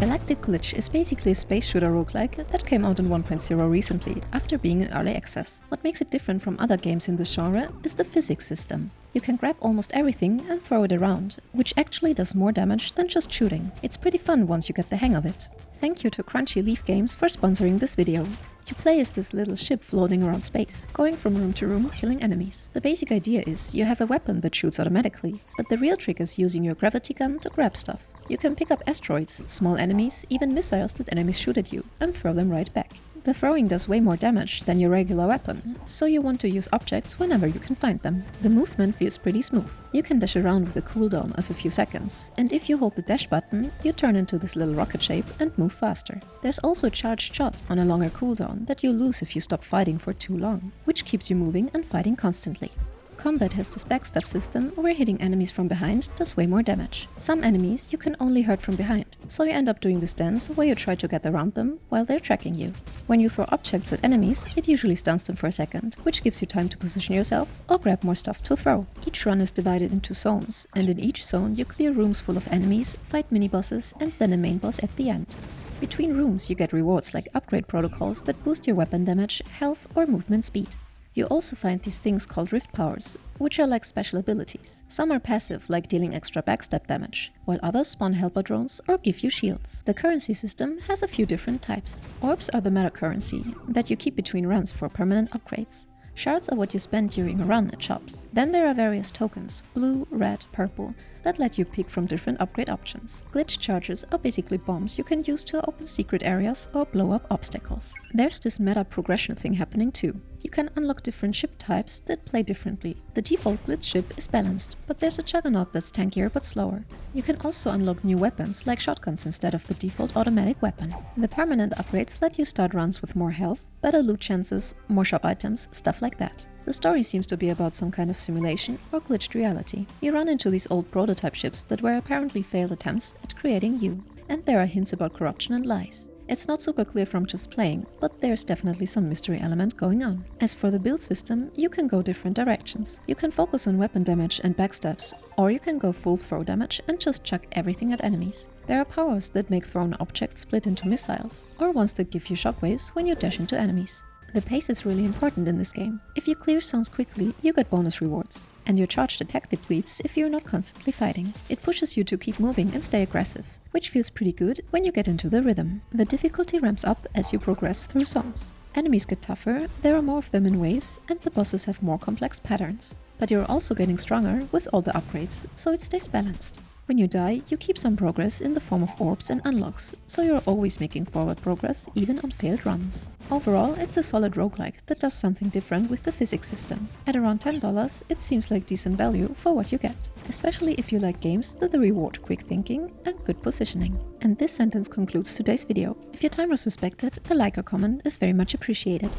Galactic Glitch is basically a space shooter roguelike that came out in 1.0 recently, after being in early access. What makes it different from other games in this genre is the physics system. You can grab almost everything and throw it around, which actually does more damage than just shooting. It's pretty fun once you get the hang of it. Thank you to Crunchy Games for sponsoring this video. You play as this little ship floating around space, going from room to room, killing enemies. The basic idea is you have a weapon that shoots automatically, but the real trick is using your gravity gun to grab stuff. You can pick up asteroids, small enemies, even missiles that enemies shoot at you, and throw them right back. The throwing does way more damage than your regular weapon, so you want to use objects whenever you can find them. The movement feels pretty smooth. You can dash around with a cooldown of a few seconds, and if you hold the dash button, you turn into this little rocket shape and move faster. There's also a charged shot on a longer cooldown that you lose if you stop fighting for too long, which keeps you moving and fighting constantly. Combat has this backstab system where hitting enemies from behind does way more damage. Some enemies you can only hurt from behind, so you end up doing this dance where you try to get around them while they're tracking you. When you throw objects at enemies, it usually stuns them for a second, which gives you time to position yourself or grab more stuff to throw. Each run is divided into zones, and in each zone you clear rooms full of enemies, fight mini-bosses and then a main boss at the end. Between rooms you get rewards like upgrade protocols that boost your weapon damage, health or movement speed. You also find these things called rift powers, which are like special abilities. Some are passive, like dealing extra backstab damage, while others spawn helper drones or give you shields. The currency system has a few different types. Orbs are the meta currency that you keep between runs for permanent upgrades. Shards are what you spend during a run at shops. Then there are various tokens, blue, red, purple, that let you pick from different upgrade options. Glitch charges are basically bombs you can use to open secret areas or blow up obstacles. There's this meta progression thing happening too. You can unlock different ship types that play differently. The default glitch ship is balanced, but there's a juggernaut that's tankier but slower. You can also unlock new weapons like shotguns instead of the default automatic weapon. The permanent upgrades let you start runs with more health, better loot chances, more shop items, stuff like that. The story seems to be about some kind of simulation or glitched reality. You run into these old prototype ships that were apparently failed attempts at creating you, and there are hints about corruption and lies. It's not super clear from just playing, but there's definitely some mystery element going on. As for the build system, you can go different directions. You can focus on weapon damage and backstabs, or you can go full throw damage and just chuck everything at enemies. There are powers that make thrown objects split into missiles, or ones that give you shockwaves when you dash into enemies. The pace is really important in this game. If you clear zones quickly, you get bonus rewards, and your charged attack depletes if you're not constantly fighting. It pushes you to keep moving and stay aggressive, which feels pretty good when you get into the rhythm. The difficulty ramps up as you progress through zones. Enemies get tougher, there are more of them in waves, and the bosses have more complex patterns. But you're also getting stronger with all the upgrades, so it stays balanced. When you die, you keep some progress in the form of orbs and unlocks, so you're always making forward progress even on failed runs. Overall, it's a solid roguelike that does something different with the physics system. At around $10, it seems like decent value for what you get, especially if you like games that reward quick thinking and good positioning. And this sentence concludes today's video. If your time was respected, a like or comment is very much appreciated.